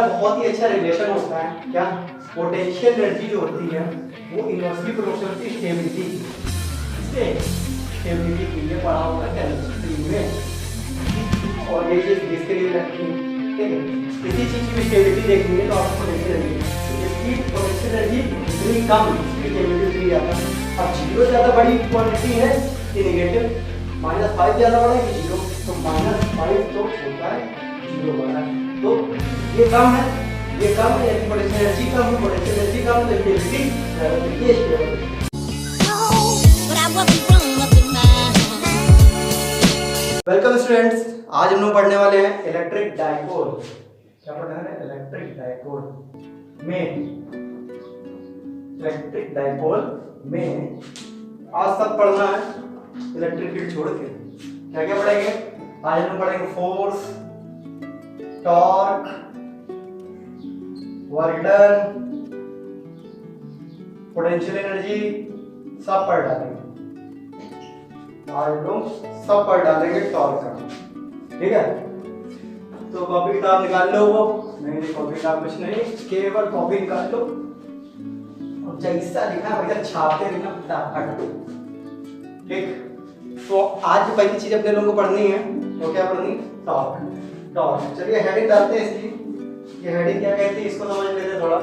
बहुत ही अच्छा रिलेशन होता है क्या, पोटेंशियल एनर्जी जो होती है वो इनवर्सली प्रोपोर्शनल होती है स्टेबिलिटी की। इससे स्टेबिलिटी की ये पढ़ा होगा केमिस्ट्री में, और ये चीज जिसके लिए लगती है, ठीक है। किसी चीज की स्टेबिलिटी देखनी है तो आपको पोटेंशियल एनर्जी, इसकी पोटेंशियल एनर्जी इतनी कम, इसकी स्टेबिलिटी उतनी ज्यादा। अब जीरो ज्यादा बड़ी क्वांटिटी है कि नेगेटिव, -5 ज्यादा बड़ा है कि जीरो, तो -5 तो छोटा है, जीरो बड़ा है, तो ये कम है, ये कम है, यानी पोटेंशियल एनर्जी कम है, पोटेंशियल एनर्जी कम है तो स्टेबिलिटी ज्यादा है, ये स्टेबिलिटी। वेलकम स्टूडेंट्स, आज हम लोग पढ़ने वाले हैं इलेक्ट्रिक डाइपोल। क्या पढ़ना है? इलेक्ट्रिक डाइपोल में आज सब पढ़ना है इलेक्ट्रिक फील्ड छोड़ के। क्या क्या पढ़ेंगे आज? हम पढ़ेंगे force, torque, work done, potential energy, सब पढ़ डालेंगे। आज लोग सब पढ़ डालेंगे टॉर्क का, ठीक है। तो कॉपी किताब निकाल लो, वो नहीं कॉपी किताब कुछ नहीं, केवल कॉपी निकाल लो और जैसा लिखा है वैसा छापते रहना फटाफट, ठीक। तो आज जो पहली चीज अपने लोगों को पढ़नी है वो क्या पढ़नी? टॉर्क। चलिए हेडिंग डालते हैं इसकी। ये हेडिंग क्या कहती है इसको समझ लेते हैं थोड़ा।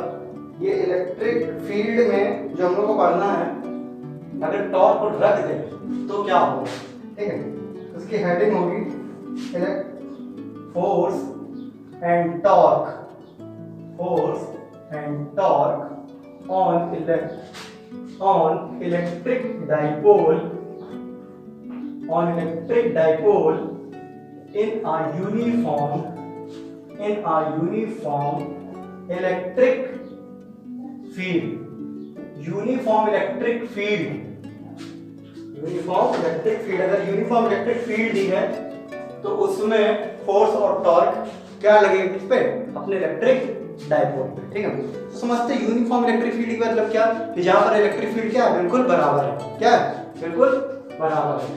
ये इलेक्ट्रिक फील्ड में जो हम लोग को पढ़ना है, अगर टॉर्क को रख दे तो क्या होगा, ठीक है। उसकी हेडिंग होगी force and torque on electric dipole in a uniform electric field. अगर यूनिफॉर्म इलेक्ट्रिक फील्ड दी है तो उसमें फोर्स और टॉर्क क्या लगेगा? किस पे? अपने इलेक्ट्रिक डाइपोल पे, ठीक है। समझते यूनिफॉर्म इलेक्ट्रिक फील्ड का मतलब क्या कि जहां पर इलेक्ट्रिक फील्ड क्या है? बिल्कुल बराबर है। क्या है? बिल्कुल बराबर है।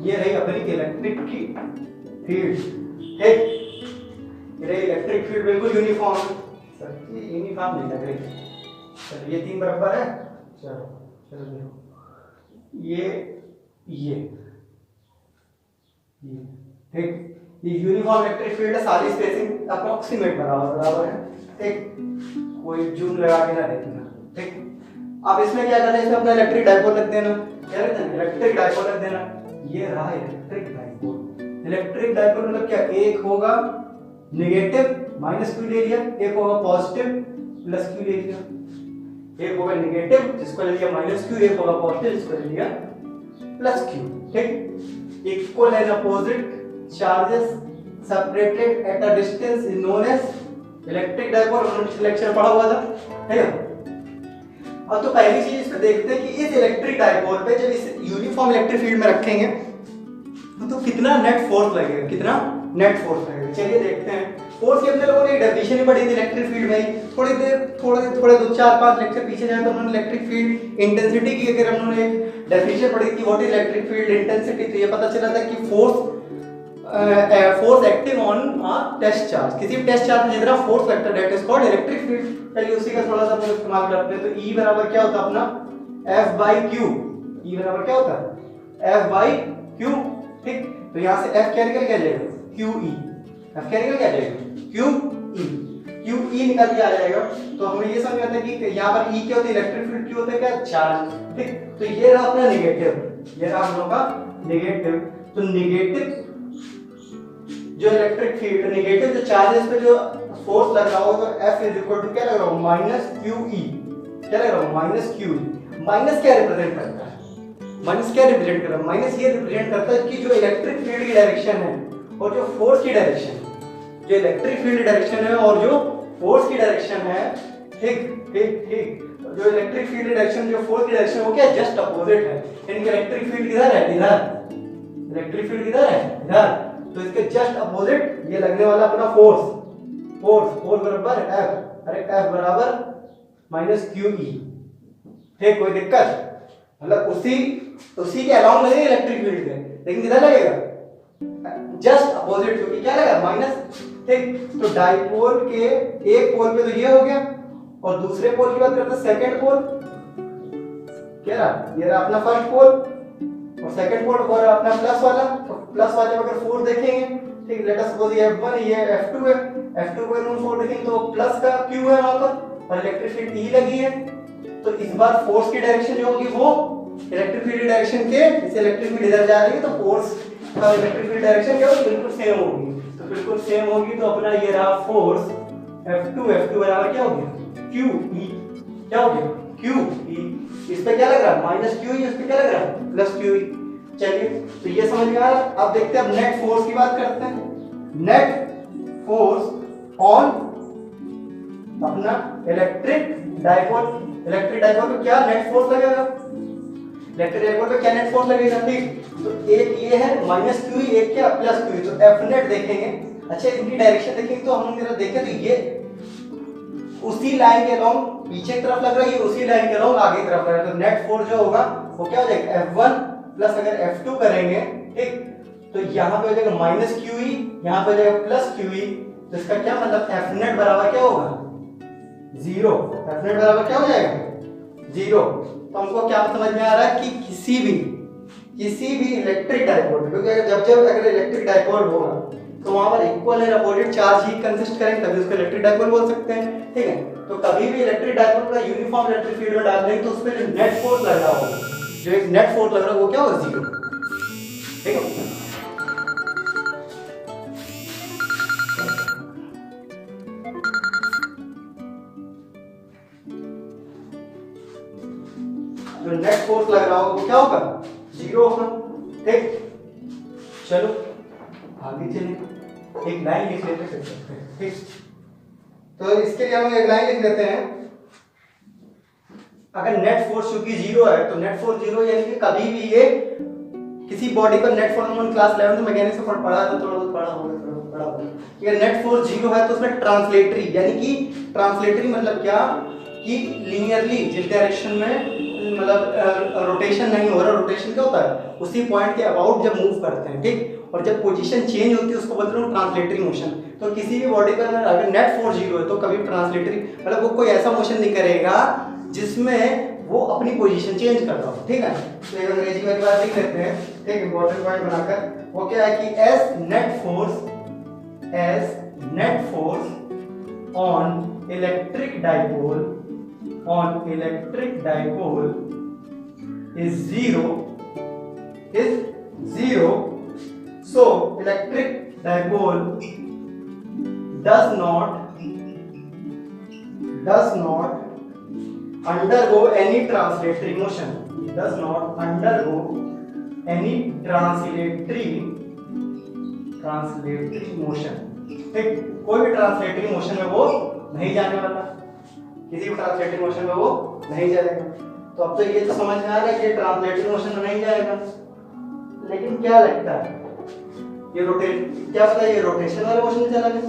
ये रही अपनी इलेक्ट्रिक की फील्ड, ठीक। ये रही इलेक्ट्रिक फील्ड बिल्कुल यूनिफॉर्म है। सर ये यूनिफॉर्म नहीं लग रही। चलो ये तीन बराबर है। चलो देखो ये ठीक। ये यूनिफॉर्म इलेक्ट्रिक फील्ड है, सारी स्पेसिंग अप्रोक्सीमेट बराबर है, ठीक। कोई जूम लगा के ना देखना, ठीक। अब इसमें क्या करना है? इसमें अपना इलेक्ट्रिक डाइपोल रख देना। क्या रखना है? इलेक्ट्रिक डाइपोल रख देना। ये रहा इलेक्ट्रिक डाइपोल। इलेक्ट्रिक डाइपोल मतलब क्या? एक होगा नेगेटिव -q ले लिया, एक होगा पॉजिटिव +q ले लिया। एक होगा नेगेटिव जिसको ले लिया -q, एक होगा पॉजिटिव जिसको ले लिया +q, ठीक। Equal and opposite charges separated at a distance is known as electric dipole. हमने पिछले लेक्चर पढ़ा हुआ था, ठीक है। अब तो पहली चीज इसमें देखते हैं कि इस इलेक्ट्रिक डाइपोल पे जब इस यूनिफॉर्म इलेक्ट्रिक फील्ड में रखेंगे तो कितना नेट फोर्स लगेगा, चलिए देखते हैं। फोर्स की अपने लोगों ने डेफिनेशन ही पढ़ी थी इलेक्ट्रिक फील्ड में। थोड़े 2 4 5 लेक्चर पीछे जाए तो उन्होंने इलेक्ट्रिक फील्ड इंटेंसिटी की अगर उन्होंने एक डेफिनेशन पढ़ी थी, what is electric field intensity, तो ये पता चला था कि force acting on a test charge, किसी भी टेस्ट चार्ज में जितना force vector that is called electric field. चलिए उसी का थोड़ा सा हम इस्तेमाल करते हैं। तो E बराबर क्या होता है अपना? F/Q। E बराबर क्या होता है? F/Q, ठीक। तो यहां से F क्या निकल के आ जाएगा? QE। F क्या निकल के आ जाएगा? QE निकल के आ जाएगा। तो हमें ये समझ आता है कि यहां पर E क्या होता है? इलेक्ट्रिक फील्ड क्यों होता है? क्या? चार्ज, ठीक। तो ये रहा अपना नेगेटिव, ये रहा हम लोग का नेगेटिव। तो नेगेटिव जो इलेक्ट्रिक फील्ड, नेगेटिव जो चार्जेस पे जो फोर्स लग रहा हो तो F इज इक्वल टू क्या लग रहा हो? -QE। क्या लग रहा हो? -QE। माइनस क्या रिप्रेजेंट करता है? माइनस ये रिप्रेजेंट करता है कि जो इलेक्ट्रिक फील्ड की डायरेक्शन है और जो फोर्स की डायरेक्शन, जो इलेक्ट्रिक फील्ड डायरेक्शन है और जो फोर्स की डायरेक्शन है, ठीक। जो इलेक्ट्रिक फील्ड डायरेक्शन, जो फोर्स की डायरेक्शन, वो क्या? जस्ट अपोजिट है। यानी इलेक्ट्रिक फील्ड किधर है? इधर। इलेक्ट्रिक फील्ड किधर है? इधर। तो इसके जस्ट अपोजिट ये लगने वाला अपना फोर्स बराबर F। अरे F बराबर -QE, ठीक। कोई दिक्कत? मतलब उसी के अलाउंग लगेगा इलेक्ट्रिक फील्ड के, लेकिन किधर लगेगा? जस्ट अपोजिट, क्योंकि क्या लगा माइनस, ठीक। तो डाइपोल के एक पोल पे तो ये हो गया, और दूसरे पोल की बात करते हैं सेकंड पोल, क्या रहा, ये रहा अपना फर्स्ट पोल, और सेकंड पोल और अपना प्लस वाला। तो प्लस वाले में अगर फोर्स देखेंगे, ठीक, लेट अस सपोज ये F1 है, ये F2 है, F2 को हम फोर्स देखेंगे तो प्लस का Q है वहां पर, और इलेक्ट्रिक फील्ड E लगी है। तो इस बार फोर्स की डायरेक्शन जो होगी वो इलेक्ट्रिक फील्ड डायरेक्शन के, जैसे इलेक्ट्रिक फील्ड इधर जा रही है तो फोर्स का इलेक्ट्रिक फील्ड डायरेक्शन क्या होगी, बिल्कुल सेम होगी। तो बिल्कुल सेम होगी, तो अपना ये रहा फोर्स F2 बराबर क्या हो गया, QE, क्या हो गया, QE। इस पे क्या लग रहा है माइनस QE, इस पे क्या लग रहा है प्लस QE। चलिए, तो ये समझ में आ रहा है। अब देखते हैं, अब नेट फोर्स की बात करते हैं। नेट फोर्स ऑन अपना इलेक्ट्रिक डाइपोल, इलेक्ट्रिक डाइपोल पे क्या नेट फोर्स लगेगा, इलेक्ट्रिक डाइपोल पे क्या नेट फोर्स लगेगा, ठीक। तो एक ये है माइनस QE, एक क्या प्लस QE, तो F नेट देखेंगे। अच्छा, इनकी डायरेक्शन देखेंगे तो हम जरा देखें तो ये उसी लाइन के अलोंग पीछे की तरफ लग रहा है, ये उसी लाइन के अलोंग आगे की तरफ लग रहा है। तो नेट फोर्स जो होगा वो क्या हो जाएगा, F1 प्लस अगर F2 करेंगे, ठीक, तो यहाँ पे हो जाएगा माइनस QE, यहाँ पे हो जाएगा प्लस QE। तो इसका क्या मतलब, F नेट बराबर क्या होगा, जीरो। F नेट बराबर क्या हो जाएगा, जीरो। तो हमको क्या समझ में आ रहा है कि किसी भी इलेक्ट्रिक डाइपोल, क्योंकि अगर इलेक्ट्रिक डाइपोल होगा तो वहां पर equal and opposite charge he consist करेंगे, तभी उसको इलेक्ट्रिक डाइपोल बोल सकते हैं, ठीक है। तो कभी भी इलेक्ट्रिक डाइपोल का यूनिफॉर्म इलेक्ट्रिक फील्ड में डाल देंगे तो उसमें जो नेट फोर्स लग रहा होगा, जो एक नेट फोर्स लग रहा है वो क्या होगा, जीरो, ठीक है। जो नेट फोर्स लग रहा होगा वो क्या होगा, जीरो होगा, ठीक। चलो आगे चलिए, एक लाइन लिख लेते हैं, ठीक। तो इसके लिए हम एक लाइन लिख लेते हैं। अगर नेट फोर्स चूंकि जीरो है, तो नेट फोर्स जीरो यानी कि कभी भी ये किसी बॉडी पर नेट फोर्स, हम क्लास 11 में मैकेनिक्स से पढ़ा था, थोड़ा बहुत पढ़ा होगा, अगर नेट फोर्स जीरो है तो उसमें ट्रांसलेटरी, यानी कि ट्रांसलेटरी मतलब क्या, कि लीनियरली जिस डायरेक्शन में मतलब रोटेशन नहीं हो रहा, रोटेशन क्या होता है उसी पॉइंट के अबाउट जब मूव करते हैं, ठीक। और जब पोजीशन चेंज होती है उसको बोलते हैं ट्रांसलेटरी मोशन। तो किसी भी बॉडी पर अगर नेट फोर्स जीरो है तो कभी ट्रांसलेटरी मतलब वो कोई ऐसा मोशन नहीं करेगा जिसमें वो अपनी पोजीशन चेंज कर रहा हो, ठीक है। तो एक अंग्रेजी में बात लिख लेते हैं, ठीक, इंपॉर्टेंट पॉइंट बनाकर। वो क्या है कि as net force on electric dipole is zero, so electric dipole does not undergo any translatory motion, ठीक। कोई भी ट्रांसलेटरी मोशन में वो नहीं जाने वाला, किसी भी ट्रांसलेटरी मोशन में वो नहीं जाएगा। तो अब तो ये तो समझ में आ रहा है कि ट्रांसलेटरी मोशन में नहीं जाएगा, लेकिन क्या लगता है ये क्या पता ये रोटेशन वाले मोशन में चला गया,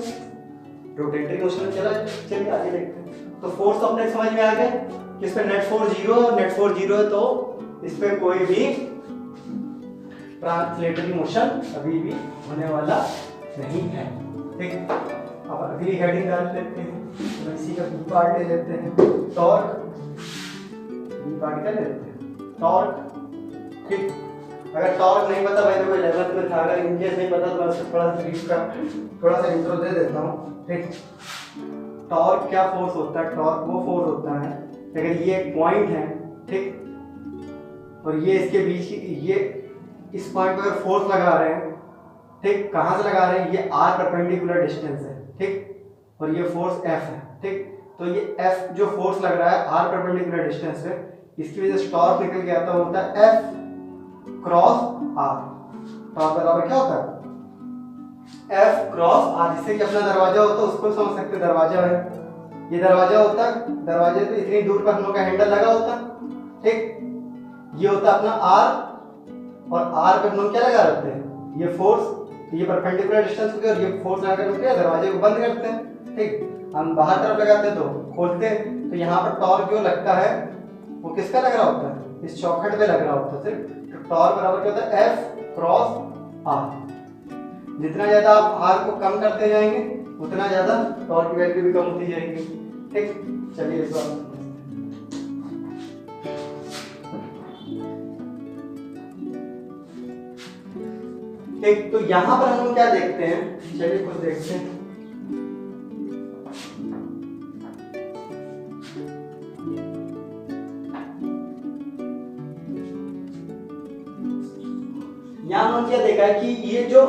रोटेटरी मोशन में चला गया। चलिए आगे देखते हैं। तो फोर्स अपने समझ में आ गया कि इस पे नेट फोर्स जीरो है, तो इस पे कोई भी ट्रांसलेटरी मोशन अभी भी होने वाला नहीं है, ठीक। अब अगली हेडिंग डाल लेते हैं, तो इसी का बी पार्ट ले लेते हैं, टॉर्क, बी पार्ट क्या लेते हैं, टॉर्क, ठीक। अगर टॉर्क नहीं पता भाई देखो 11th में था, अगर इनकेस नहीं पता तो मैं थोड़ा सा इंट्रो दे देता हूँ, ठीक। टॉर्क क्या फोर्स होता है, टॉर्क वो फोर्स होता है अगर ये एक पॉइंट है, ठीक, और ये इसके बीच ये इस पॉइंट पर फोर्स लगा रहे हैं, ठीक। कहाँ से लगा रहे हैं, ये r परपेंडिकुलर डिस्टेंस है, ठीक, और ये फोर्स F है, ठीक। तो ये F जो फोर्स लग रहा है r परपेंडिकुलर डिस्टेंस पे, इसकी वजह से टॉर्क निकल के आता होता है F क्रॉस R। टॉर्क बराबर क्या होता है, F क्रॉस R, जिससे कि अपना दरवाजा होता है उसको समझ सकते हैं, दरवाजा है, ये दरवाजा होता है, दरवाजे पे इतनी दूर पर हम लोग का हैंडल लगा होता है, ठीक। ये होता है अपना R, और R पे हम लोग क्या लगा रहते हैं, ये फोर्स, ये परपेंडिकुलर डिस्टेंस पे, और ये फोर्स लगाकर हम क्या दरवाजे को बंद करते हैं, ठीक। हम बाहर तरफ लगाते हैं तो खोलते हैं, तो यहाँ पर टॉर्क जो लगता है वो किसका लग रहा होता है, इस चौखट पे लग रहा होता है, सिर्फ। तो टॉर्क बराबर क्या होता है, F क्रॉस R। जितना ज्यादा आप आर को कम करते जाएंगे उतना ज्यादा टॉर्क की वैल्यू भी कम होती जाएगी। ठीक, चलिए इसको ठीक। तो यहां पर हम लोग क्या देखते हैं, चलिए कुछ देखते हैं। यहां हमने क्या देखा है कि ये जो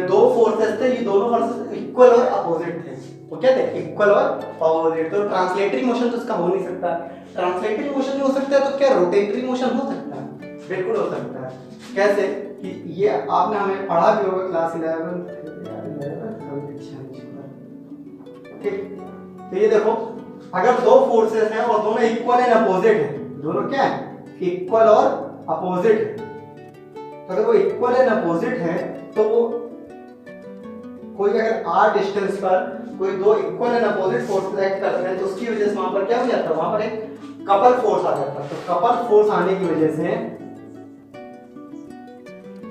दो फोर्सेस थे, ये दोनों फोर्सेस इक्वल और अपोजिट थे। वो क्या थे, इक्वल और अपोजिट। तो ट्रांसलेटरी मोशन तो इसका हो नहीं सकता। ट्रांसलेटरी मोशन नहीं हो सकता है तो क्या रोटेटरी मोशन हो सकता है? बिल्कुल हो सकता है। कैसे कि ये आपने हमें पढ़ा भी होगा क्लास 11 ठीक। तो ये देखो, अगर दो फोर्सेस हैं और दोनों इक्वल एंड अपोजिट हैं, दोनों क्या है, इक्वल और अपोजिट है, तो अगर वो इक्वल एंड अपोजिट है तो वो कोई अगर r डिस्टेंस पर कोई दो equal and opposite forces act करते हैं तो उसकी वजह से वहां पर क्या हो जाता है, वहां पर एक कपल फोर्स आ जाता है। तो कपल फोर्स आने की वजह से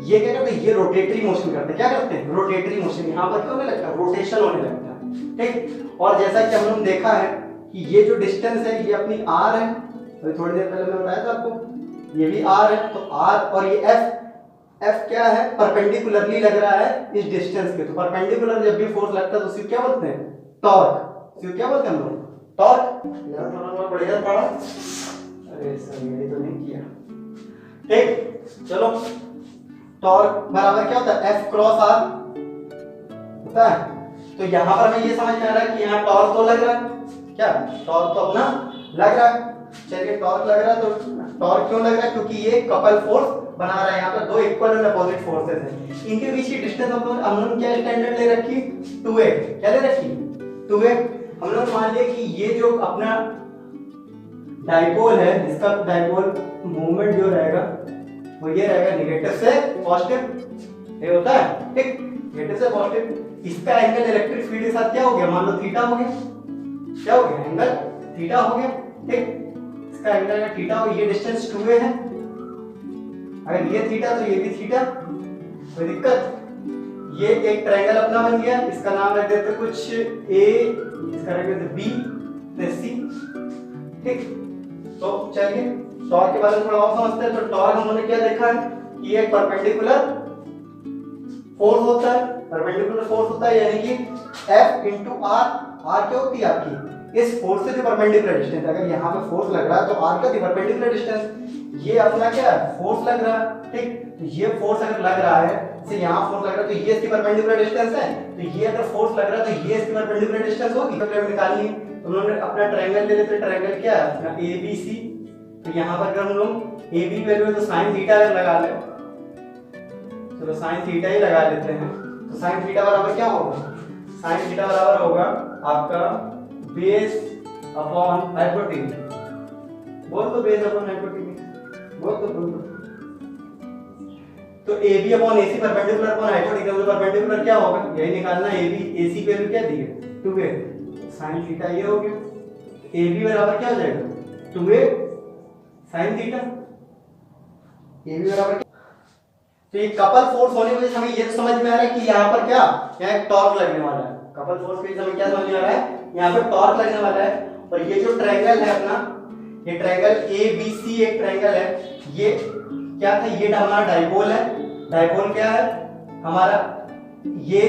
ये क्या करते हैं, ये रोटेटरी मोशन करते हैं। क्या करते हैं, रोटेटरी मोशन। यहां पर क्या होने लगता है, रोटेशन होने लगता है। ठीक, और जैसा कि हमने देखा है कि ये जो डिस्टेंस है ये अपनी r है, अभी थोड़ी देर पहले मैं बताया था आपको, ये भी r है। तो r और ये f क्या है, परपेंडिकुलरली लग रहा है इस डिस्टेंस के। तो परपेंडिकुलर जब भी फोर्स लगता है तो उसे क्या बोलते हैं, टॉर्क। उसे क्या बोलते हैं हम लोग, टॉर्क। यार थोड़ा बढ़िया पढ़ा, अरे सर ये तो नहीं किया। ठीक, चलो, टॉर्क बराबर क्या होता है, F क्रॉस R होता है। तो यहां पर हमें ये समझ में आ रहा है कि यहाँ टॉर्क तो लग रहा है, क्या टॉर्क तो अपना लग रहा है। चलिए, टॉर्क लग रहा है तो टॉर्क क्यों लग रहा है, क्योंकि ये कपल फोर्स बना रहा है। यहाँ पर दो इक्वल एंड अपोजिट फोर्सेस हैं, इनके बीच की डिस्टेंस हम लोग क्या स्टैंडर्ड ले रखी, 2a। क्या ले रखी, 2a। हम लोग मान लिया कि ये जो अपना डाइपोल है, इसका डाइपोल मूवमेंट जो रहेगा वो ये रहेगा नेगेटिव से पॉजिटिव, ये होता है। ठीक, नेगेटिव से पॉजिटिव। इसका एंगल इलेक्ट्रिक फील्ड के साथ क्या हो गया, मान लो थीटा हो गया। क्या हो गया, एंगल थीटा हो गया। ठीक, इसका एंगल थीटा हो, ये डिस्टेंस 2a है। अगर ये थीटा तो ये भी थीटा, कोई दिक्कत। ये एक ट्रायंगल अपना बन गया, इसका नाम रख देते कुछ a, इसका रख देते b, फिर c। ठीक, तो चलिए टॉर्क के बारे में थोड़ा और समझते हैं। तो टॉर्क हम लोगों ने क्या देखा है कि एक परपेंडिकुलर फोर्स होता है, परपेंडिकुलर फोर्स होता है, यानी कि F into R। R क्या होती है आपकी, इस फोर्स से जो परपेंडिकुलर डिस्टेंस, अगर यहाँ पे फोर्स लग रहा है तो R क्या होती है, परपेंडिकुलर डिस्टेंस। ये अपना क्या है, फोर्स लग रहा है। ठीक, तो ये फोर्स अगर लग रहा है, जैसे यहाँ फोर्स लग रहा है तो ये इसकी परपेंडिकुलर डिस्टेंस है। तो ये अगर फोर्स लग रहा है तो ये इसकी परपेंडिकुलर डिस्टेंस होगी। तो निकालनी है तो हम लोग अपना ट्रायंगल ले लेते हैं। ट्रायंगल क्या है अपना ABC। तो यहाँ पर अगर हम लोग AB की वैल्यू है तो sin थीटा लगा ले, चलो sin थीटा ही लगा लेते हैं। तो sin थीटा बराबर क्या होगा, sin थीटा बराबर होगा आपका बेस अपॉन हाइपोटेन्यूज। बोल तो बेस अपॉन हाइपोटेन्यूज, बोल तो। तो AB upon AC perpendicular upon hypotenuse. Perpendicular क्या होगा, यही निकालना। AB AC की वैल्यू क्या दी है, 2a। sin थीटा ये हो गया। AB बराबर क्या हो जाएगा, 2a sin थीटा। AB बराबर, तो ये कपल फोर्स होने की वजह से हमें ये समझ में आ रहा है कि यहाँ पर क्या, यहाँ एक टॉर्क लगने वाला है। कपल फोर्स की वजह से हमें क्या समझ में आ रहा है, यहाँ पर टॉर्क लगने वाला है। और ये जो ट्रायंगल है अपना, ये ट्रायंगल ABC एक ट्रायंगल है। ये क्या था, ये हमारा डाइपोल है। डाइपोल क्या है हमारा, ये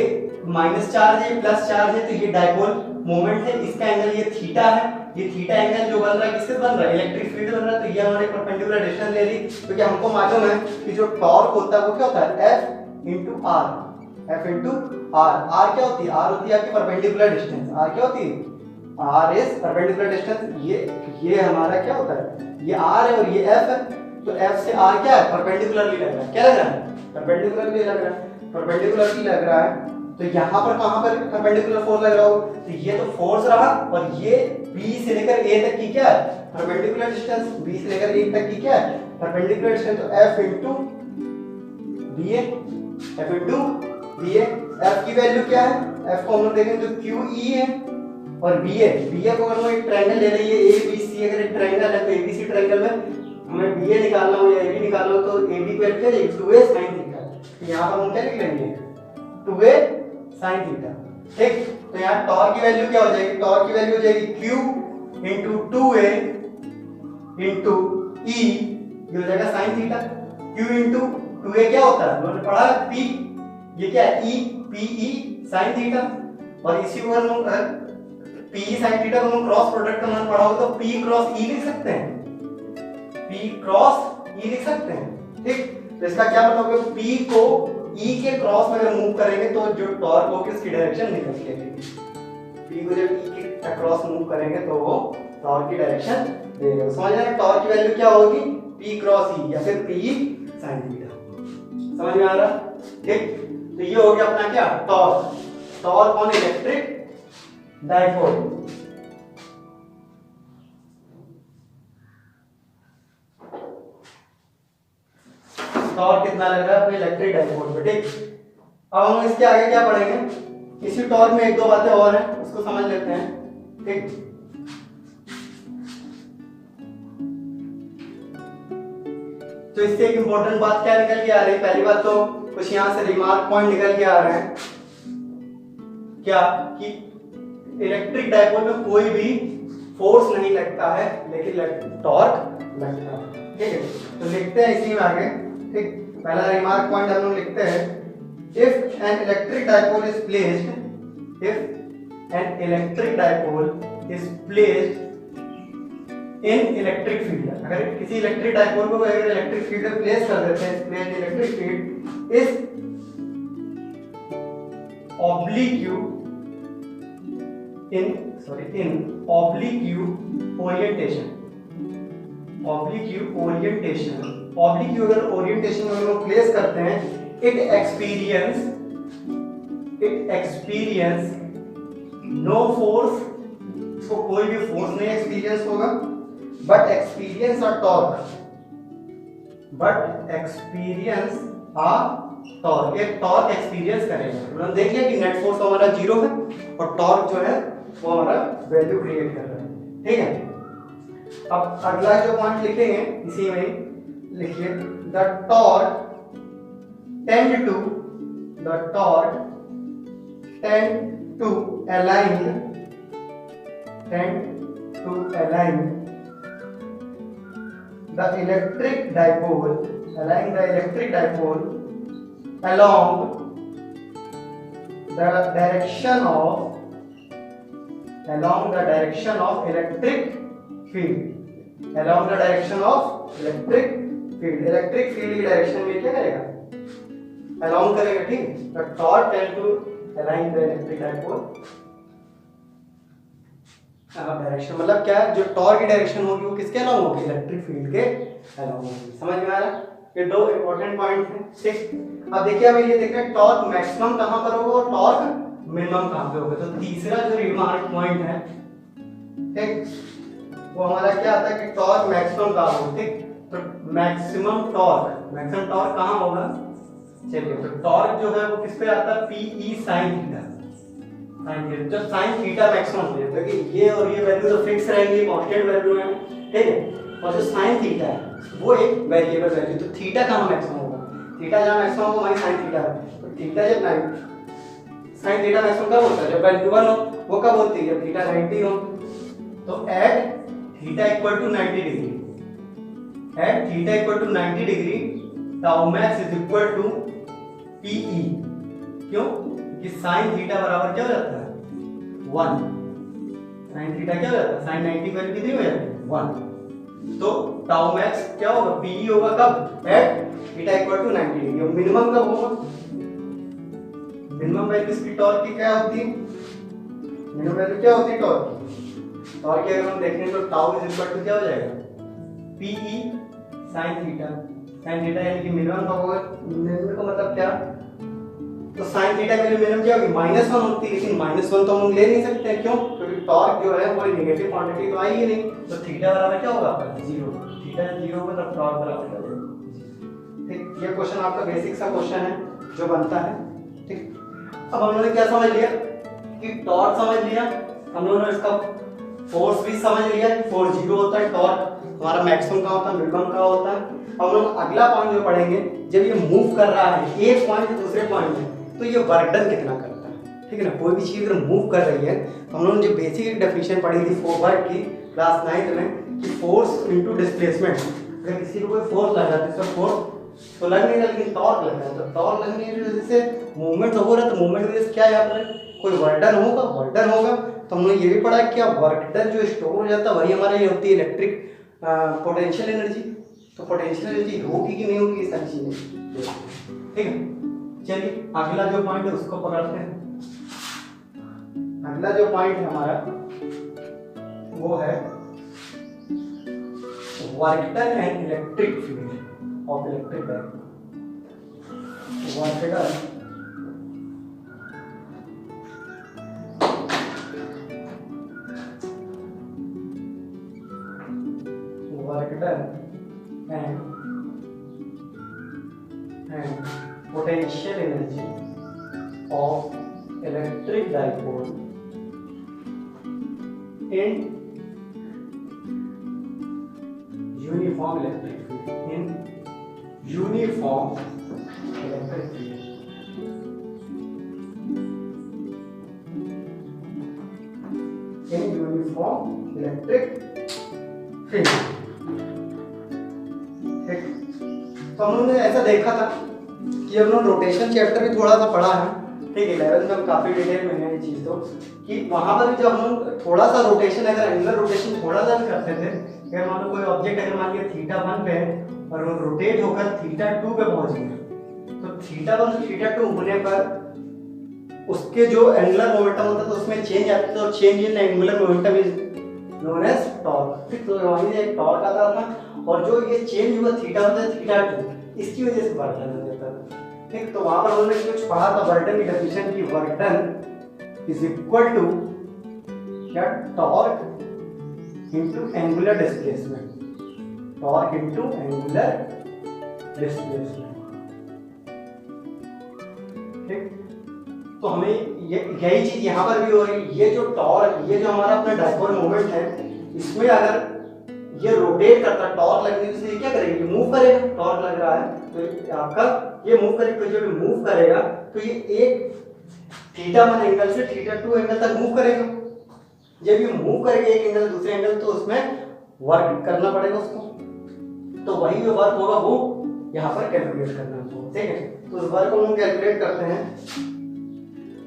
माइनस चार्ज है, प्लस चार्ज है, तो ये डाइपोल मोमेंट है। इसका एंगल ये थीटा है। ये थीटा एंगल जो बन रहा है किससे बन रहा है, इलेक्ट्रिक फील्ड बन रहा है। तो ये हमारे परपेंडिकुलर डिस्टेंस ले ली। तो क्या हमको मालूम है कि जो टॉर्क होता है वो क्या होता है, F into R। F into R। R क्या होती है, R होती है आपकी परपेंडिकुलर डिस्टेंस। R क्या होती है, R इज परपेंडिकुलर डिस्टेंस। ये हमारा क्या होता है, ये R है और ये F है। तो F से R क्या है, परपेंडिकुलरली लग रहा है। क्या लग रहा है, परपेंडिकुलरली लग रहा है। परपेंडिकुलरली लग रहा है तो यहाँ पर कहाँ पर परपेंडिकुलर फोर्स लग रहा हो, तो ये तो फोर्स रहा। और ये B से लेकर A तक की क्या है, परपेंडिकुलर डिस्टेंस। B से लेकर A तक की क्या है, परपेंडिकुलर डिस्टेंस। तो F into BA, F into BA। F की वैल्यू क्या है, F को हम लोग देखें तो QE है। और BA को अगर हम एक ट्रायंगल ले रही है ABC, अगर एक ट्रायंगल है तो ABC ट्रायंगल में हमें BA निकालना हो या AB निकालना हो तो AB की वैल्यू क्या है, 2a sin थीटा। तो यहाँ पर हम क्या लिख लेंगे, 2a sin थीटा। ठीक, तो यहाँ टॉर्क की वैल्यू क्या हो जाएगी? टॉर्क की वैल्यू हो जाएगी q into 2a into e, ये हो जाएगा sin theta. q into 2a क्या होता है? हमने पढ़ा p, ये क्या है? e, pe sin थीटा, और इसी को हम pe sin थीटा को हम क्रॉस प्रोडक्ट का मान पढ़ा होगा तो p क्रॉस e लिख सकते हैं, p क्रॉस e लिख सकते हैं। ठीक, तो इसका क्या मतलब है? p को e के क्रॉस में अगर मूव करेंगे तो जो टॉर्क होगी उसकी डायरेक्शन निकल के आएगी। p को जब e के क्रॉस मूव करेंगे तो वो टॉर्क की डायरेक्शन देगा। समझ रहे हैं? टॉर्क की वैल्यू क्या होगी? p क्रॉस e या फिर p sin थीटा। समझ में आ रहा? ठीक, तो ये हो गया अपना क्या? Torque. Torque on electric dipole. Torque कितना लग रहा है अपने इलेक्ट्रिक डाइपोल पे। ठीक, अब हम इसके आगे क्या पढ़ेंगे? इसी टॉर्क में एक दो बातें और हैं, उसको समझ लेते हैं। ठीक, तो इससे एक इंपॉर्टेंट बात क्या निकल के आ रही है? पहली बात तो कुछ यहां से रिमार्क पॉइंट निकल के आ रहे हैं, क्या कि इलेक्ट्रिक डाइपोल में कोई भी फोर्स नहीं लगता है लेकिन टॉर्क लगता है। ठीक है, तो लिखते हैं इसी में आगे। ठीक, पहला रिमार्क पॉइंट हम लोग लिखते हैं, if an electric dipole is placed, if an electric dipole is placed in electric field, अगर किसी इलेक्ट्रिक डाइपोल को अगर इलेक्ट्रिक फील्ड में प्लेस कर देते हैं, place electric field is oblique in oblique orientation, oblique अगर ओरिएंटेशन में हम प्लेस करते हैं, it experience no force, इसको कोई भी फोर्स नहीं एक्सपीरियंस होगा, but experience a torque, एक टॉर्क एक्सपीरियंस करेगा। तो हम देख लिया कि नेट फोर्स हमारा 0 है और टॉर्क जो है वो हमारा वैल्यू क्रिएट कर रहा है। ठीक है, अब अगला जो पॉइंट लिखेंगे इसी में लिखिए, the torque tend to align the electric dipole along the direction of electric field, electric field की डायरेक्शन में क्या करेगा? along करेगा। ठीक, the torque tend to align the electric dipole, direction मतलब क्या है? जो टॉर्क की डायरेक्शन होगी वो किसके अलाउंग होगी? इलेक्ट्रिक फील्ड के अलाउंग होगी। समझ में आ रहा है? ये दो इंपॉर्टेंट पॉइंट हैं। ठीक, अब देखिए अब ये देख रहे हैं टॉर्क मैक्सिमम कहां पर होगा और टॉर्क मिनिमम कहां पे होगा। तो तीसरा जो रिमार्क पॉइंट है, ठीक, वो हमारा क्या आता है कि टॉर्क मैक्सिमम कहां होगा। ठीक, तो मैक्सिमम टॉर्क कहां होगा? चलिए, तो टॉर्क जो है वो किस पे आता है? PE sin theta. जो sin थीटा मैक्सिमम हो जाता है कि ये और ये वैल्यू तो फिक्स रहेंगी, कांस्टेंट वैल्यू है। ठीक है, और जो sin थीटा है वो एक वेरिएबल वैल्यू, तो थीटा कहां मैक्सिमम होगा? थीटा जहां मैक्सिमम होगा वहीं sin थीटा है। तो थीटा जब sin थीटा मैक्सिमम कब होता है? जब वैल्यू 1 हो। वो कब होती है? जब थीटा 90 हो। तो at theta equal to 90 degree tau max is equal to PE। क्यों? कि sin थीटा बराबर क्या हो जाता है? 1। sin थीटा क्या हो जाता है? sin 90 वैल्यू कितनी हो जाती है? 1। तो टाउ मैक्स क्या होगा? PE होगा कब? At theta equal to 90 degree. Minimum कब होगा? मिनिमम वैल्यू इसकी टॉर्क की क्या होती है? मिनिमम वैल्यू क्या होती है टॉर्क की? टॉर्क की अगर हम देखें तो टाउ इज इक्वल टू क्या हो जाएगा? PE sin थीटा यानी कि मिनिमम कब होगा? मिनिमम का मतलब क्या? तो sin थीटा की मिनिमम क्या होगी? -1 होती है, लेकिन -1 तो हम ले नहीं सकते। क्यों? क्योंकि टॉर्क जो है वो नेगेटिव क्वांटिटी तो आई ही नहीं। तो थीटा बराबर क्या होगा आपका? 0। थीटा जब 0 होगा तब टॉर्क बराबर क्या होगा? ठीक, ये क्वेश्चन आपका बेसिक सा क्वेश्चन है जो बनता है। ठीक, अब हम लोगों ने क्या समझ लिया कि टॉर्क समझ लिया, हम लोगों ने इसका फोर्स भी समझ लिया कि फोर्स 0 होता है, टॉर्क हमारा मैक्सिमम का होता है, मिनिमम का होता है। हम लोग अगला पॉइंट जो पढ़ेंगे, जब ये मूव कर रहा है एक पॉइंट से दूसरे पॉइंट में, तो ये वर्क डन कितना करता है, ठीक है ना। कोई भी चीज़ अगर मूव कर रही है तो हम लोगों ने जो बेसिक डेफिनेशन पढ़ी थी वर्क की क्लास 9th में कि फोर्स इनटू डिस्प्लेसमेंट, अगर किसी को कोई फोर्स लगा तो इसका फोर्स तो लग नहीं रहा लेकिन टॉर्क लग रहा है, तो टॉर्क लगने की वजह से मूवमेंट हो रहा है, तो मूवमेंट की वजह से क्या यहाँ पर कोई वर्क डन होगा, वर्क डन होगा। तो हमने ये भी पढ़ा कि वर्क डन जो स्टोर हो जाता है वही हमारे ये होती है इलेक्ट्रिक पोटेंशियल एनर्जी। तो पोटेंशियल एनर्जी होगी कि नहीं होगी ये सारी चीजें, ठीक है। चलिए अगला जो पॉइंट है उसको पकड़ते हैं। अगला जो पॉइंट है हमारा वो है work done and electric field of electric dipole. Work done and potential energy of electric dipole in uniform electric field, in uniform electric field, in uniform electric field। तो हम लोगों ने ऐसा देखा था कि हम लोग रोटेशन चैप्टर भी थोड़ा सा पढ़ा है, ठीक है। 11th में हम काफी डिटेल में है ये चीज, तो कि वहां पर जब हम लोग थोड़ा सा रोटेशन, अगर एंगुलर रोटेशन थोड़ा सा भी करते थे, अगर मान लो कोई ऑब्जेक्ट अगर मान लिया θ1 पे और वो रोटेट होकर θ2 पे पहुंच गया, तो θ1 से θ2 होने पर उसके जो एंगुलर मोमेंटम होता है तो उसमें चेंज आता है, तो change in angular momentum is known as torque, ठीक। तो वहीं एक टॉर्क आता था और जो ये चेंज हुआ θ1 से θ2 इसकी वजह से वर्क डन हो जाता है, ठीक। तो वहां पर उन्होंने कुछ पढ़ा था वर्क डन की डेफिनेशन की, work done is equal to क्या, torque into angular displacement, torque into angular displacement, ठीक। तो हमें यही चीज यहाँ पर भी हो रही है। ये जो टॉर्क, ये जो हमारा अपना डायपोल मोमेंट है, इसमें अगर ये रोटेट करता है, टॉर्क लगने से ये क्या करेगा, मूव करेगा। टॉर्क लग रहा है तो आपका ये मूव करेगा, तो जब मूव करेगा तो ये एक θ1 एंगल से θ2 एंगल तक मूव करेगा। जब ये मूव करेगा एक एंगल से दूसरे एंगल, तो उसमें वर्क करना पड़ेगा उसको, तो वही जो वर्क होगा वो यहाँ पर कैलकुलेट करना है, ठीक है। तो उस वर्क को हम कैलकुलेट करते हैं।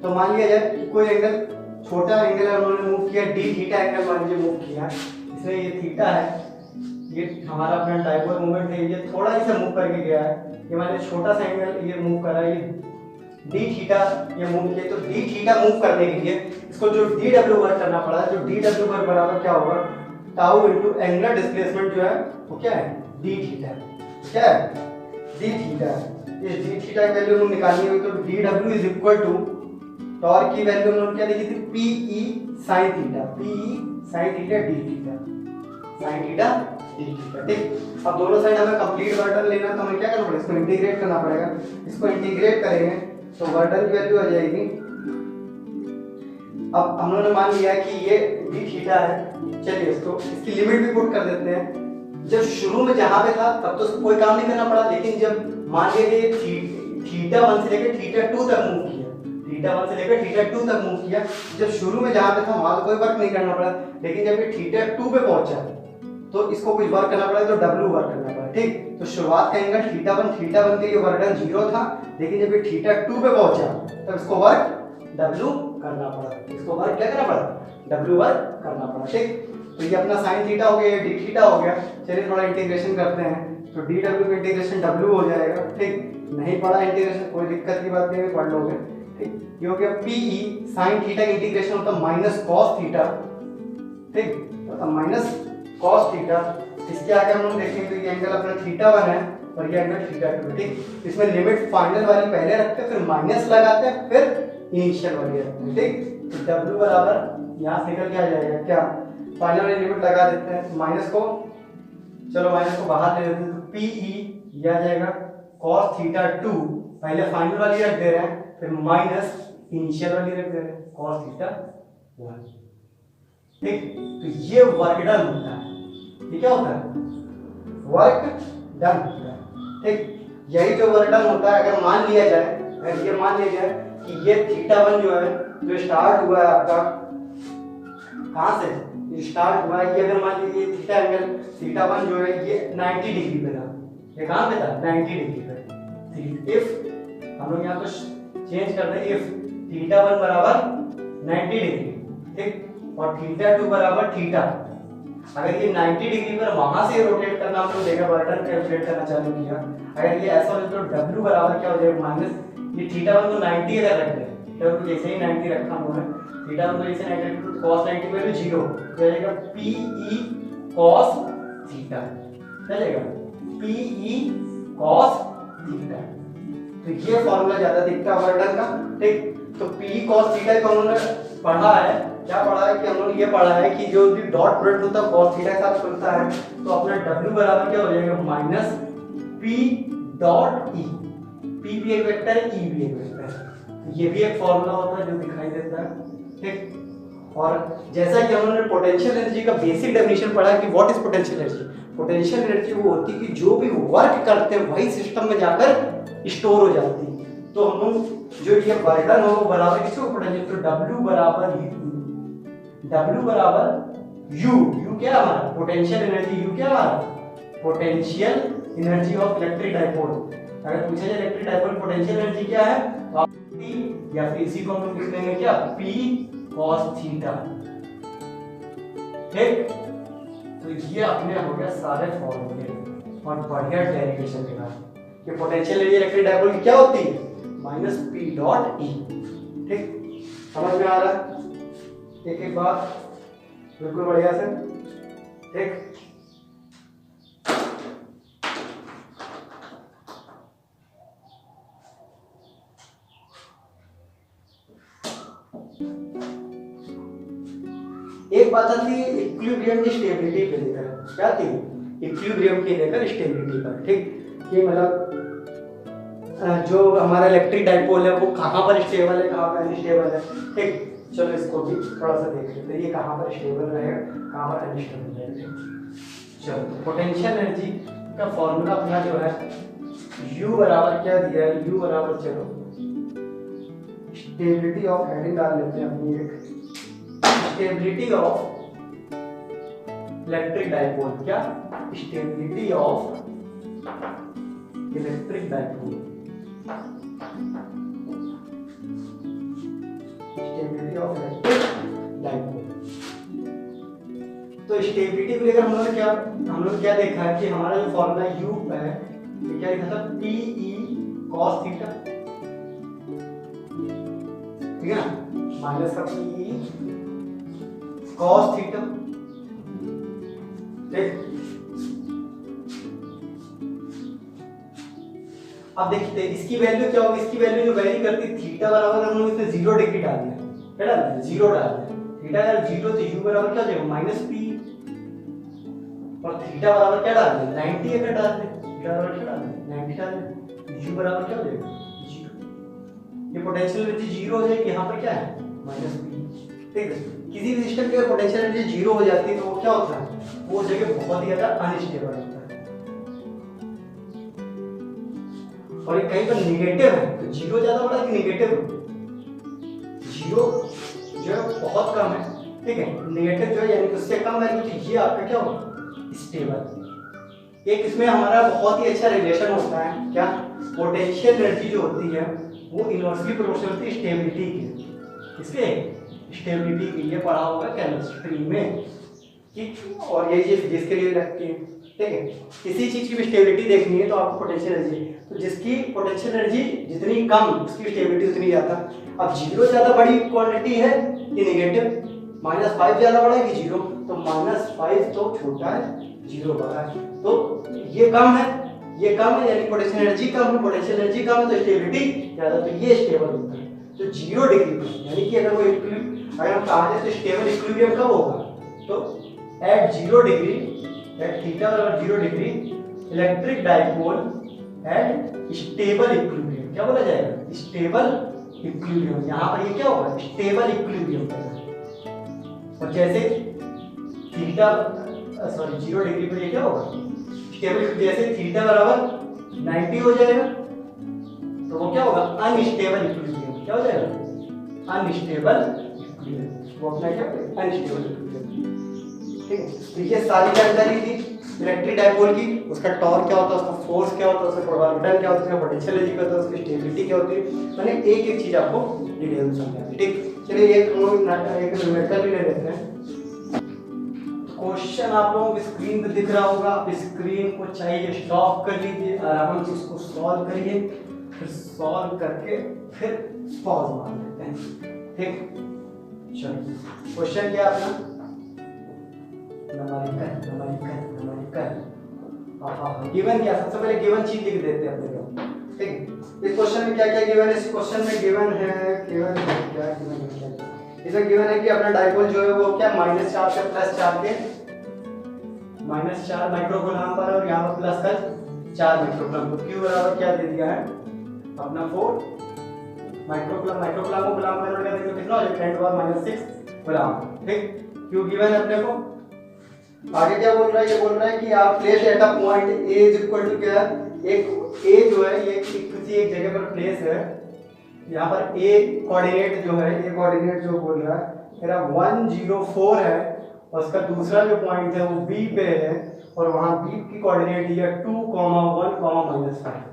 तो मान लिया जाए कि कोई एंगल, छोटा एंगल है, उन्होंने मूव किया d θ एंगल मान लीजिए मूव किया, इसमें ये थीटा है, ये हमारा अपना डायपोल मोमेंट है, ये थोड़ा ही सा मूव करके गया है, ये मान लीजिए छोटा सा एंगल ये मूव कर रहा है, ये d θ ये मूव किया, तो d θ मूव करने के लिए इसको जो dw वर्क करना पड़ा है, जो dw वर्क बराबर क्या होगा, टाउ इनटू एंगुलर डिस्प्लेसमेंट जो है वो क्या है, d θ, क्या है, d θ। ये d θ की वैल्यू हम निकालनी है, तो dw is equal to torque की वैल्यू हमने क्या लिखी थी, pe sin θ, pe sin θ d θ, sin θ d θ, ठीक। अब दोनों साइड हमें कंप्लीट वर्क डन लेना है, तो हमें क्या करना पड़ेगा, इसको इंटीग्रेट करना पड़ेगा। इसको इंटीग्रेट करेंगे तो वर्क डन की वैल्यू आ जाएगी, अब हम लोगों ने मान लिया कि ये d θ है, चलिए इसको इसकी लिमिट भी पुट कर देते हैं। जब शुरू में जहां पे था तब तो कोई काम नहीं करना पड़ा, लेकिन जब मान लिया कि θ1 से लेकर θ2 तक मूव किया, θ1 से लेकर θ2 तक मूव किया, जब शुरू में जहां पे था वहां तो कोई वर्क नहीं करना पड़ा, लेकिन जब ये θ2 पे पहुंचा तो इसको कुछ वर्क करना पड़ा, तो w वर्क करना पड़ा, ठीक। तो शुरुआत का एंगल θ1 के लिए वर्क डन 0 था, लेकिन जब ये θ2 पे पहुंचा तब इसको वर्क w करना पड़ा, इसको वर्क क्या करना पड़ा, w वर्क करना पड़ा, ठीक। तो ये अपना sin θ हो गया, d θ हो गया। चलिए थोड़ा इंटीग्रेशन करते हैं, तो dw का इंटीग्रेशन w हो जाएगा, ठीक। नहीं पढ़ा इंटीग्रेशन कोई दिक्कत की बात नहीं है, पढ़ लोगे, ठीक। ये हो गया pe sin θ का इंटीग्रेशन होता माइनस cos θ, ठीक, तो माइनस cos θ। इसके आगे हम लोग देखेंगे तो ये एंगल अपना θ1 है और ये एंगल θ2, ठीक। इसमें लिमिट फाइनल वाली पहले रखते हैं, फिर माइनस लगाते हैं, फिर इनिशियल वाली रखते हैं, ठीक। तो w बराबर यहाँ से निकल के आ जाएगा क्या, फाइनल वाली लिमिट लगा देते हैं, माइनस को चलो माइनस को बाहर ले लेते हैं, तो pe ये आ जाएगा cos θ2, पहले फाइनल वाली रख दे रहे हैं, फिर माइनस इनिशियल वाली रख दे रहे हैं, cos θ1, ठीक। तो ये वर्क डन होता है, ये क्या होता है, वर्क डन होता है, ठीक। यही जो वर्क डन होता है, अगर मान लिया जाए अगर ये मान लिया जाए कि ये θ1 जो है जो स्टार्ट हुआ है आपका कहाँ से स्टार्ट हुआ है, ये अगर मान लीजिए थीटा एंगल θ1 जो है ये 90 डिग्री पे था, ये कहाँ पे था 90 डिग्री पे। इफ हम लोग यहाँ पे चेंज कर दें, इफ θ1 बराबर 90 डिग्री, ठीक, और θ2 बराबर थीटा, अगर ये 90 डिग्री पर वहां से रोटेट करना हम लोग देखा वर्टन कैलकुलेट करना चालू किया, अगर ये ऐसा हो तो W बराबर क्या हो जाएगा माइनस ये θ1 को 90 अगर रख दें, तो जैसे ही 90 रखा हुआ है θ1 को जैसे 90 तो cos 90 वैल्यू 0 हो जाएगा, PE cos थीटा चलेगा, PE cos थीटा। तो ये फॉर्मूला ज्यादा दिखता है वर्टन का, ठीक। तो PE cos थीटा को हमने पढ़ा है, क्या पढ़ा है कि हम लोग ये पढ़ा है कि जो भी डॉट प्रोडक्ट होता है cos थीटा के साथ खुलता है, तो अपना W बराबर क्या हो जाएगा minus P dot E, P भी एक वेक्टर है, E भी एक वेक्टर है, तो ये भी एक फॉर्मूला होता है जो दिखाई देता है, ठीक। और जैसा कि हमने पोटेंशियल एनर्जी का बेसिक डेफिनेशन पढ़ा कि what is potential energy, potential energy वो होती है कि जो भी वर्क करते हैं वही सिस्टम में जाकर स्टोर हो जाती है। तो हम लोग जो ये वर्डन हो वो बराबर किसको पोटेंशियल, तो W बराबर U क्या हमारा पोटेंशियल एनर्जी, U क्या हमारा potential energy of electric dipole. अगर पूछा जाए इलेक्ट्रिक डाइपोल पोटेंशियल एनर्जी क्या है, तो आप P या फिर इसी को हम लिख देंगे क्या P cos थीटा, ठीक। तो ये अपने हो गया सारे फॉर्मूले और बढ़िया डेरिवेशन के बाद ये पोटेंशियल एनर्जी इलेक्ट्रिक डाइपोल की क्या होती है माइनस P डॉट E, ठीक। समझ में आ रहा है एक एक बात बिल्कुल बढ़िया से, ठीक। एक बात आती है इक्विलिब्रियम की स्टेबिलिटी पे लेकर, क्या थी इक्विलिब्रियम के लेकर स्टेबिलिटी पर, ठीक। ये मतलब जो हमारा इलेक्ट्रिक डाइपोल है वो कहाँ पर स्टेबल है, कहाँ पर अनस्टेबल है, ठीक। चलो इसको भी थोड़ा सा देख लेते हैं, ये कहाँ पर स्टेबल रहेगा, कहाँ पर अनस्टेबल रहेगा। चलो पोटेंशियल एनर्जी का फॉर्मूला अपना जो है U बराबर क्या दिया है, U बराबर चलो स्टेबिलिटी ऑफ हेडिंग डाल लेते हैं अपनी, एक स्टेबिलिटी ऑफ इलेक्ट्रिक डाइपोल, क्या stability of electric dipole, stability of electric dipole. तो स्टेबिलिटी को लेकर हम लोग क्या देखा है कि हमारा जो फॉर्मूला U है ये क्या लिखा था PE cos थीटा, ठीक है ना, माइनस का PE cos थीटा, ठीक। अब देखते हैं इसकी वैल्यू क्या होगी, इसकी वैल्यू जो वेरी करती है थीटा बराबर हम लोग इसमें 0 डिग्री डाल दें, क्या डाल दें 0 डाल दें, थीटा अगर 0 तो U बराबर क्या हो जाएगा माइनस P, और थीटा बराबर क्या डाल दें 90 अगर डाल दें, थीटा बराबर क्या डाल दें 90 डाल दें, U बराबर क्या हो जाएगा 0, ये पोटेंशियल एनर्जी 0 हो जाएगी, यहाँ पर क्या है माइनस P, ठीक है। किसी भी सिस्टम की पोटेंशियल एनर्जी 0 हो जाती है तो वो क्या होता है, वो जगह बहुत ही ज्यादा अनस्टेबल होता है, और ये कहीं पर निगेटिव है तो 0 ज्यादा बड़ा कि निगेटिव, 0 जो है बहुत कम है, ठीक है, निगेटिव जो है यानी कि उससे कम वैल्यू, तो ये आपका क्या होगा स्टेबल। एक इसमें हमारा बहुत ही अच्छा रिलेशन होता है, क्या पोटेंशियल एनर्जी जो होती है वो इनवर्सली प्रोपोर्शनल होती है स्टेबिलिटी की, इसके स्टेबिलिटी की, ये पढ़ा होगा केमिस्ट्री में कि, और ये चीज जिसके लिए रखती है, ठीक है। किसी चीज की भी स्टेबिलिटी देखनी है तो आपको पोटेंशियल एनर्जी, तो जिसकी पोटेंशियल एनर्जी जितनी कम उसकी स्टेबिलिटी उतनी ज्यादा। अब 0 ज्यादा बड़ी क्वांटिटी है कि नेगेटिव, -5 ज्यादा बड़ा है कि 0, तो -5 तो छोटा है, 0 बड़ा है, तो ये कम है, ये कम है यानी पोटेंशियल एनर्जी कम है, पोटेंशियल एनर्जी कम है तो स्टेबिलिटी ज्यादा, तो ये स्टेबल होता है। तो 0 डिग्री पर यानी कि अगर वो अगर हम कहा जाए तो स्टेबल इक्विलिब्रियम कब होगा, तो एट 0 डिग्री, एट थीटा बराबर 0 degree electric dipole at stable equilibrium, क्या बोला जाएगा स्टेबल इक्विलिब्रियम। यहाँ पर ये क्या होगा स्टेबल इक्विलिब्रियम होगा, और जैसे थीटा 0 डिग्री पर ये क्या होगा स्टेबल, जैसे थीटा बराबर 90 हो जाएगा, तो वो क्या होगा, अनस्टेबल इक्विलिब्रियम। क्या हो जाएगा, अनस्टेबल इक्विलिब्रियम। वो अपना क्या अनस्टेबल इक्विलिब्रियम। ठीक है, तो ये सारी जानकारी थी इलेक्ट्रिक डायपोल की। उसका टॉर्क क्या होता है, उसका फोर्स क्या होता है, उसका टॉर्क क्या होता है, उसका पोटेंशियल एनर्जी क्या होता है, उसकी स्टेबिलिटी क्या होती है, मैंने एक एक चीज आपको डिटेल में समझा दी। ठीक, चलिए एक न्यूमेरिकल भी ले लेते हैं। क्वेश्चन आप लोगों की स्क्रीन पे दिख रहा होगा, आप स्क्रीन को चाहिए स्टॉप कर लीजिए, आराम से उसको सॉल्व करिए, फिर सॉल्व करके फिर पॉज मार लेते हैं। ठीक, चलो क्वेश्चन क्या अपना, गिवन क्या, सबसे पहले गिवन चीज लिख देते हैं अपने को। ठीक, इस क्वेश्चन में क्या क्या गिवन है, इस क्वेश्चन में गिवन है क्या गिवन है, इसमें गिवन है कि अपना डाइपोल जो है वो क्या -4 से +4 के -4 माइक्रोकूलम पर, और यहाँ पर प्लस का 4 माइक्रोकूलम, तो Q बराबर क्या दे दिया है अपना 4 माइक्रोकूलम। माइक्रोकूलम को कूलम में कन्वर्ट कर देंगे कितना हो जाएगा 10⁻⁶ कूलम। ठीक, Q गिवन है अपने को। आगे क्या बोल रहा है, ये बोल रहा है कि आप place at a point A is equal to क्या, एक A जो है ये किसी एक जगह पर प्लेस है, यहाँ पर A कोऑर्डिनेट जो है, ये कोऑर्डिनेट जो बोल रहा है मेरा 104 है, और उसका दूसरा जो पॉइंट है वो B पे है, और वहाँ B की कोऑर्डिनेट है 2, 1, -5।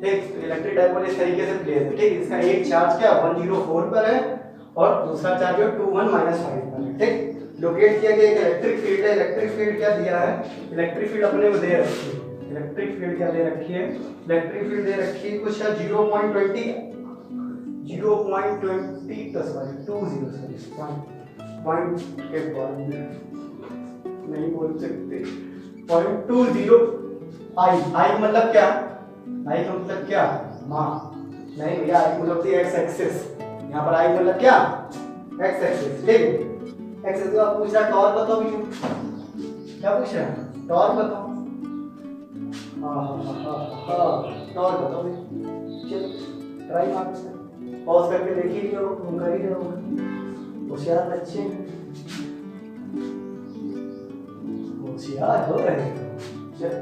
ठीक, तो इलेक्ट्रिक डायपोल इस तरीके से प्लेस है। ठीक, इसका एक चार्ज क्या 104 पर है, और दूसरा चार्ज जो 2, 1, -5 पर है। ठीक, लोकेट किया गया एक इलेक्ट्रिक फील्ड है। इलेक्ट्रिक फील्ड क्या दिया है, इलेक्ट्रिक फील्ड अपने को दे रखी है, इलेक्ट्रिक फील्ड क्या दे रखी है, इलेक्ट्रिक फील्ड दे रखी है कुछ 0.20 प्लस 20 के बाद नहीं बोल सकते 0.20 आई मतलब क्या, आई का मतलब क्या माँ, नहीं भैया आई मतलब एक्स एक्सिस, यहाँ पर आई मतलब क्या एक्स एक्सिस। ठीक, एक्स तो आप पूछ रहा टॉर्क बताओ, क्या पूछ रहा है टॉर्क बताओ, टॉर्क बताओ, चलो ट्राई मार, पॉज करके देख ही लो, तुम कर ही रहोगे, होशियार बच्चे होशियार हो रहे हैं। 10।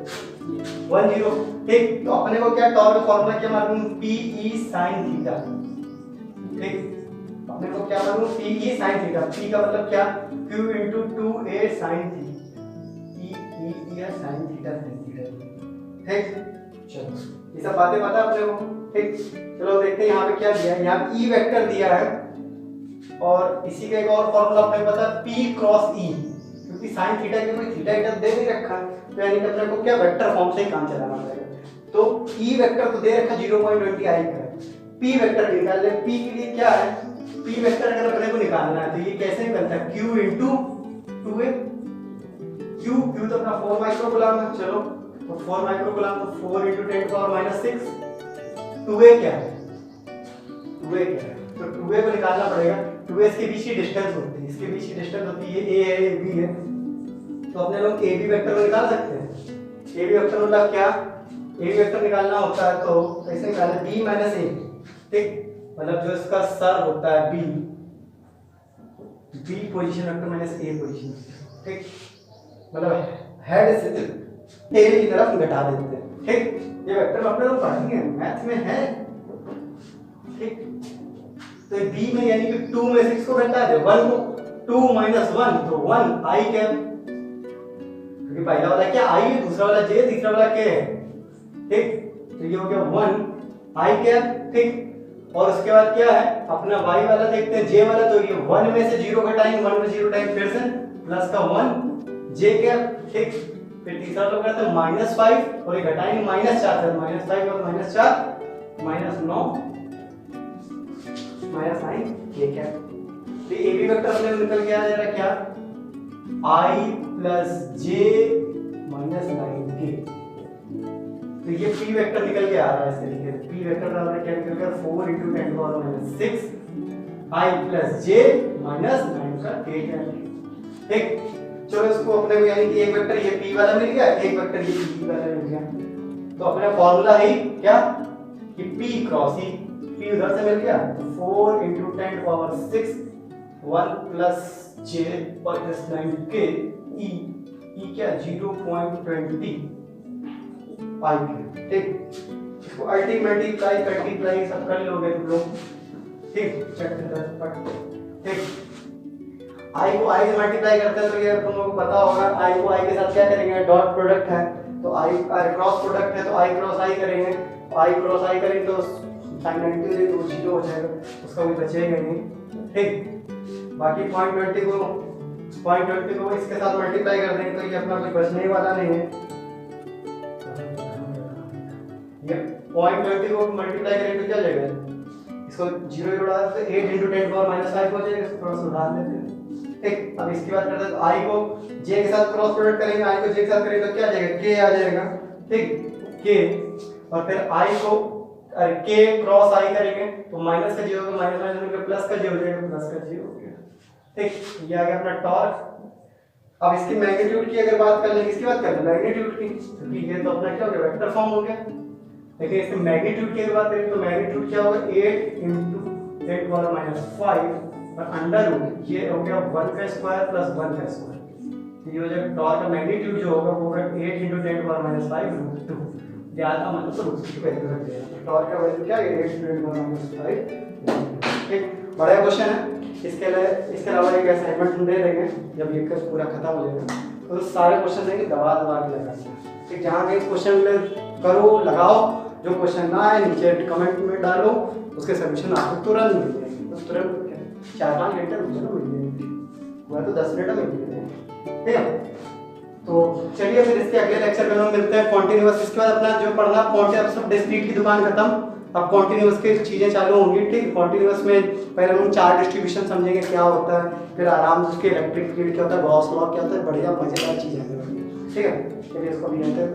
ठीक, तो अपने को क्या टॉर्क फॉर्मूला क्या मालूम, PE sin थीटा। ठीक, अपने को क्या मालूम PE sin थीटा, P का मतलब क्या Q into 2A sin theta, E या sin थीटा sin थीटा। ठीक, चलो ये सब बातें पता अपने को। ठीक, चलो देखते हैं यहाँ पे क्या दिया है, यहाँ E वेक्टर दिया है, और इसी का एक और फॉर्मूला अपने को पता है P क्रॉस E, क्योंकि sin थीटा के कोई थीटा इधर दे नहीं रखा है, तो यानी कि अपने को क्या वेक्टर फॉर्म से ही काम चलाना पड़ेगा। तो E वेक्टर तो दे रखा 0.20 आई का, P वेक्टर निकाल ले। P के लिए क्या है, P वेक्टर अगर अपने को निकालना है तो ये कैसे निकलता है, Q into 2A, Q तो अपना 4 माइक्रोकूलम है, चलो तो 4 माइक्रोकूलम तो 4 into 10⁻⁶, 2A क्या है, 2A क्या है, तो 2A को निकालना पड़ेगा। 2A के बीच की डिस्टेंस होती है, इसके बीच की डिस्टेंस होती है A है B है, तो अपने लोग AB वेक्टर को निकाल सकते हैं। AB वेक्टर मतलब क्या, AB वेक्टर निकालना होता है तो कैसे निकालना, B माइनस A। ठीक, मतलब जो इसका सर होता है B position vector minus A position. ठीक, मतलब हेड से टेल की तरफ घटा देते हैं। ठीक, ये वेक्टर अपने लोग पढ़ेंगे मैथ में है। ठीक, तो B में यानी कि 2 में से किसको घटा दे, 1 को, 2 - 1 तो 1 I कैप, क्योंकि पहला वाला क्या I है, दूसरा वाला J, तीसरा वाला K है। ठीक, तो ये हो गया 1 I कैप। ठीक, और उसके बाद क्या है अपना y वाला देखते हैं, J वाला, तो ये 1 में से 0 घटाएंगे, 1 में 0 टाइम फिर से प्लस का 1 J कैप। ठीक, फिर तीसरा लोग करते हैं -5 और ये घटाएंगे -4 से, -5 और -4 -9 -9 K कैप। तो ये AB वेक्टर अपने निकल के आ जा रहा है क्या, I + J - 9K। तो ये P वेक्टर निकल के आ रहा है इस तरीके से, P वेक्टर बराबर क्या निकल गया 4 × 10⁻⁶ I + J - 9 का K कैप। ठीक, चलो इसको अपने को यानी कि एक वेक्टर ये P वाला मिल गया, एक वेक्टर ये P वाला मिल गया, तो अपना फॉर्मूला है क्या कि P क्रॉस E, P उधर से मिल गया, 4 × 10⁻⁶ 1 + J - 9K E क्या 0.20 पाई। ठीक, इसको मल्टीप्लाई सब कर लोगे तुम लोग, ठीक, चेक ठीक। आई को आई से मल्टीप्लाई करते हैं तो ये तुम लोग को पता होगा, आई को आई के साथ क्या करेंगे, डॉट प्रोडक्ट है तो आई क्रॉस प्रोडक्ट है तो आई क्रॉस आई करेंगे, आई क्रॉस आई करेंगे तो साइन 90 तो 0 हो जाएगा, उसका भी बचेगा नहीं, ठीक। बाकी .20 को इसके साथ मल्टीप्लाई कर देंगे तो ये अपना कुछ बचने वाला नहीं है। ये .20 को मल्टीप्लाई करेंगे तो क्या जाएगा, इसको 0 उड़ा तो 8 × 10⁻⁵ हो जाएगा, इसको थोड़ा सा उड़ा देते हैं, ठीक। अब इसकी बात करते हैं तो आई को जे के साथ क्रॉस प्रोडक्ट करेंगे, आई को जे के साथ करेंगे तो क्या आ जाएगा, के आ जाएगा, ठीक, के। और फिर आई को के क्रॉस आई करेंगे तो माइनस का जे होगा, माइनस माइनस में प्लस का जे हो जाएगा, प्लस का जे हो गया, ठीक। ये आ गया अपना टॉर्क। अब इसकी मैग्नीट्यूड की अगर बात कर लेंगे, इसकी बात कर लें मैग्नीट्यूड की, क्योंकि ये तो अपना क्या हो गया, वेक्टर फॉर्म हो गया। लेकिन इसकी मैग्नीट्यूड की अगर बात करें तो मैग्नीट्यूड क्या होगा, 8 × 10⁻⁵ और अंडर रूट ये हो गया 1 का स्क्वायर प्लस 1 का स्क्वायर, तो ये हो जाएगा टॉर्क का मैग्नीट्यूड जो होगा वो होगा 8 × 10⁻⁵ √2, ज्यादा मतलब तो √2 की वैल्यू रख देना, तो टॉर्क का वैल्यू क्या है 8 × 10⁻⁵, ठीक। बड़ा क्वेश्चन है। इसके अलावा एक असाइनमेंट हम दे देंगे जब ये पूरा खत्म हो जाएगा, तो सारे क्वेश्चन देंगे दबा के लगाना, ठीक। जहाँ कहीं क्वेश्चन करो लगाओ, जो क्वेश्चन ना आए नीचे कमेंट में डालो, उसके सॉल्यूशन आपको तुरंत मिल जाएंगे, तो तुरंत 4-5 घंटे रुक जाओ मिल जाएंगे, वह तो 10 मिनट में मिल जाएंगे, ठीक है। तो चलिए फिर इसके अगले लेक्चर में हम मिलते हैं कॉन्टिन्यूअस। इसके बाद अपना जो पढ़ना कॉन्टिन्यूअस सब डिस्क्रीट की दुकान खत्म, अब कॉन्टिन्यूअस की चीजें चालू होंगी, ठीक। कॉन्टिन्यूअस में पहले हम चार्ज डिस्ट्रीब्यूशन समझेंगे क्या होता है, फिर आराम से उसके इलेक्ट्रिक फील्ड क्या होता है, गॉस लॉ क्या होता है, बढ़िया मजेदार चीजें हैं, ठीक है। चलिए इसको भी एंटर